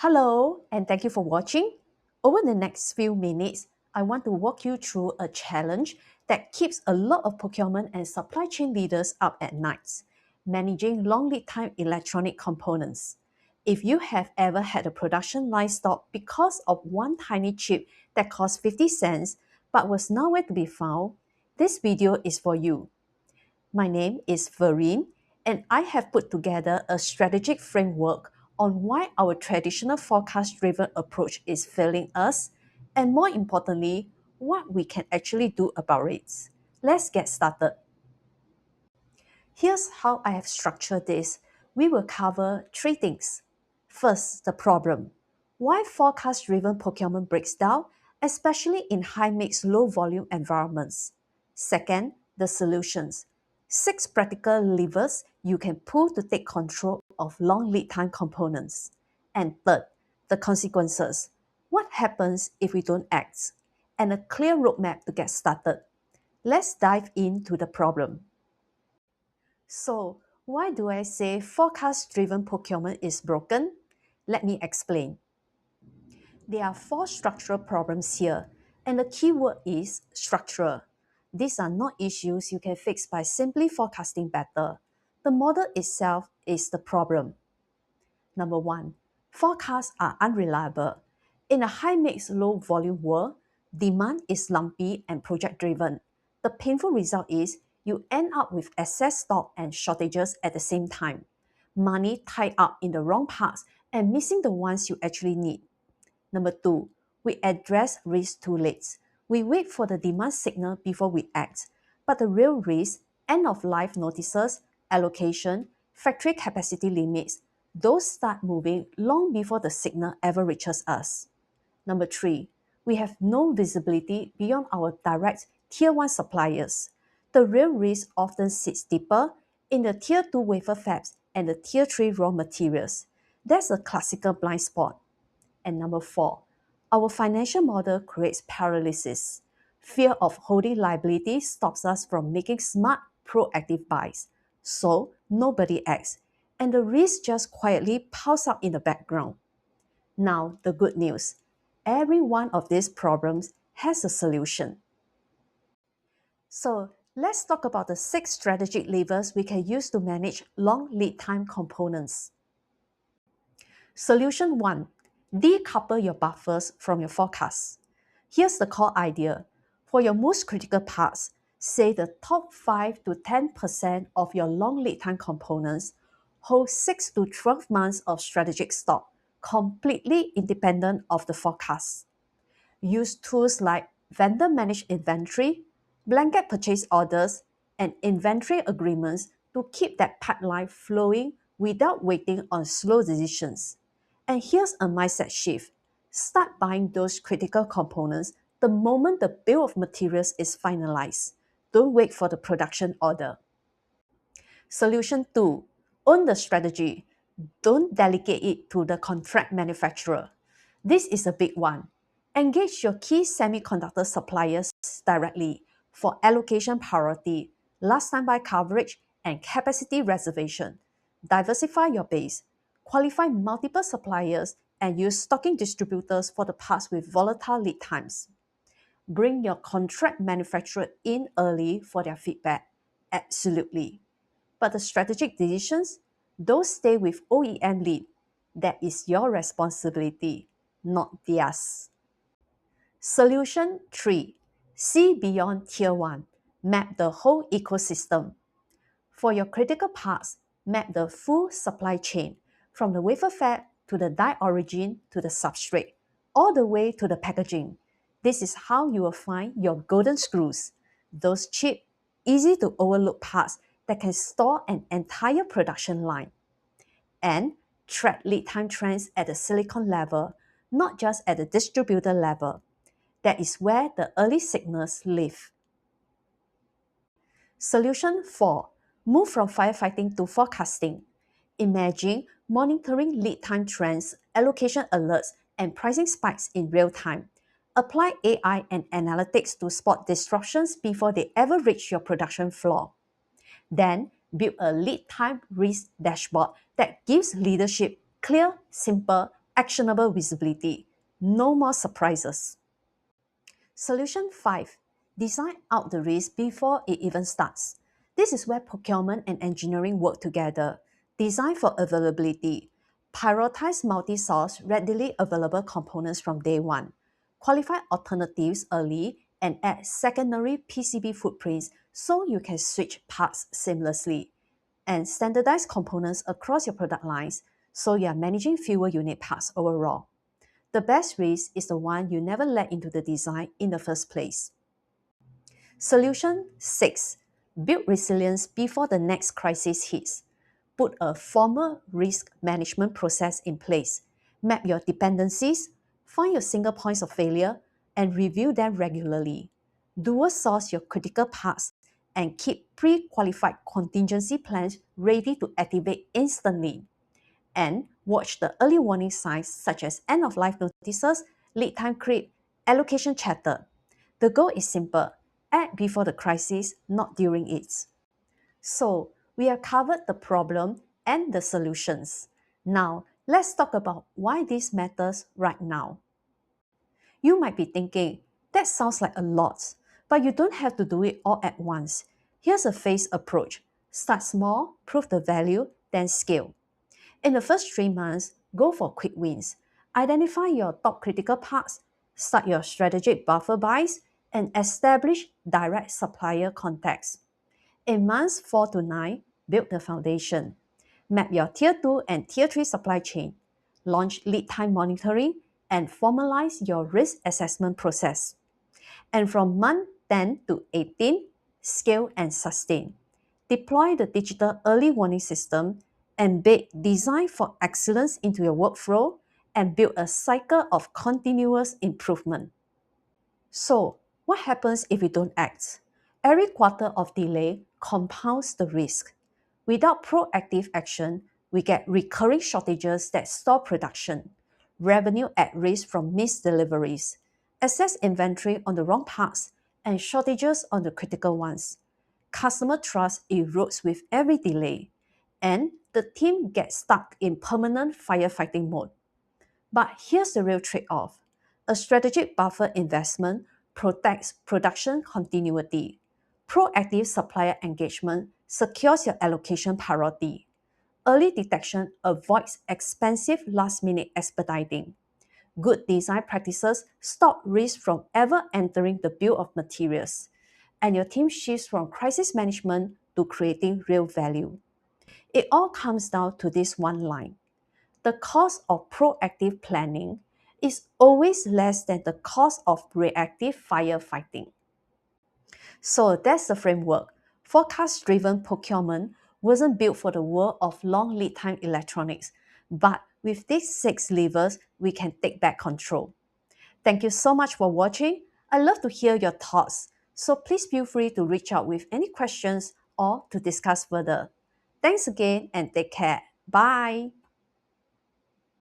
Hello, and thank you for watching. Over the next few minutes, I want to walk you through a challenge that keeps a lot of procurement and supply chain leaders up at night, managing long lead time electronic components. If you have ever had a production line stop because of one tiny chip that cost 50 cents but was nowhere to be found, this video is for you. My name is Vereen, and I have put together a strategic framework on why our traditional forecast driven approach is failing us, and more importantly, what we can actually do about it. Let's get started. Here's how I have structured this. We will cover three things. First, the problem. Why forecast driven procurement breaks down, especially in high mix, low volume environments. Second, the solutions. 6 practical levers you can pull to take control of long lead time components. And third, the consequences. What happens if we don't act? And a clear roadmap to get started. Let's dive into the problem. So, why do I say forecast driven procurement is broken? Let me explain. There are 4 structural problems here, and the key word is structural. These are not issues you can fix by simply forecasting better. The model itself is the problem. Number 1, forecasts are unreliable. In a high mix, low volume world, demand is lumpy and project driven. The painful result is you end up with excess stock and shortages at the same time. Money tied up in the wrong parts and missing the ones you actually need. Number 2, we address risk too late. We wait for the demand signal before we act. But the real risk, end of life notices, allocation, factory capacity limits, those start moving long before the signal ever reaches us. Number 3, we have no visibility beyond our direct Tier 1 suppliers. The real risk often sits deeper in the Tier 2 wafer fabs and the Tier 3 raw materials. That's a classical blind spot. And number 4, our financial model creates paralysis. Fear of holding liability stops us from making smart, proactive buys. So nobody acts, and the risk just quietly piles up in the background. Now, the good news. Every one of these problems has a solution. So, let's talk about the 6 strategic levers we can use to manage long lead time components. Solution 1. Decouple your buffers from your forecast. Here's the core idea. For your most critical parts, say the top 5 to 10% of your long lead time components, hold 6 to 12 months of strategic stock, completely independent of the forecast. Use tools like vendor managed inventory, blanket purchase orders, and inventory agreements to keep that pipeline flowing without waiting on slow decisions. And here's a mindset shift. Start buying those critical components the moment the bill of materials is finalized. Don't wait for the production order. Solution 2. Own the strategy. Don't delegate it to the contract manufacturer. This is a big one. Engage your key semiconductor suppliers directly for allocation priority, last time buy coverage, and capacity reservation. Diversify your base. Qualify multiple suppliers and use stocking distributors for the parts with volatile lead times. Bring your contract manufacturer in early for their feedback. Absolutely. But the strategic decisions, those stay with OEM lead. That is your responsibility, not theirs. Solution 3. See beyond Tier 1. Map the whole ecosystem. For your critical parts, map the full supply chain, from the wafer fab to the die origin to the substrate, all the way to the packaging. This is how you will find your golden screws, those cheap, easy to overlook parts that can store an entire production line. And track lead time trends at the silicon level, not just at the distributor level. That is where the early signals live. Solution 4. Move from firefighting to forecasting. Imagine monitoring lead time trends, allocation alerts, and pricing spikes in real time. Apply AI and analytics to spot disruptions before they ever reach your production floor. Then, build a lead time risk dashboard that gives leadership clear, simple, actionable visibility. No more surprises. Solution 5. Design out the risk before it even starts. This is where procurement and engineering work together. Design for availability. Prioritize multi-source, readily available components from day one. Qualify alternatives early and add secondary PCB footprints so you can switch parts seamlessly. And standardize components across your product lines so you are managing fewer unit parts overall. The best risk is the one you never let into the design in the first place. Solution 6. Build resilience before the next crisis hits. Put a formal risk management process in place. Map your dependencies, find your single points of failure, and review them regularly. Dual source your critical parts and keep pre-qualified contingency plans ready to activate instantly. And watch the early warning signs such as end-of-life notices, lead time creep, allocation chatter. The goal is simple: act before the crisis, not during it. So, we have covered the problem and the solutions. Now, let's talk about why this matters right now. You might be thinking, that sounds like a lot, but you don't have to do it all at once. Here's a phased approach. Start small, prove the value, then scale. In the first 3 months, go for quick wins. Identify your top critical parts, start your strategic buffer buys, and establish direct supplier contacts. In months 4 to 9, build the foundation. Map your Tier 2 and Tier 3 supply chain. Launch lead time monitoring and formalize your risk assessment process. And from month 10 to 18, scale and sustain. Deploy the digital early warning system, embed design for excellence into your workflow, and build a cycle of continuous improvement. So, what happens if we don't act? Every quarter of delay compounds the risk. Without proactive action, we get recurring shortages that stop production, revenue at risk from missed deliveries, excess inventory on the wrong parts, and shortages on the critical ones. Customer trust erodes with every delay, and the team gets stuck in permanent firefighting mode. But here's the real trade-off. A strategic buffer investment protects production continuity. Proactive supplier engagement secures your allocation priority. Early detection avoids expensive last-minute expediting. Good design practices stop risk from ever entering the bill of materials. And your team shifts from crisis management to creating real value. It all comes down to this one line: the cost of proactive planning is always less than the cost of reactive firefighting. So that's the framework. Forecast-driven procurement wasn't built for the world of long lead time electronics, but with these 6 levers, we can take back control. Thank you so much for watching. I love to hear your thoughts, so please feel free to reach out with any questions or to discuss further. Thanks again and take care. Bye.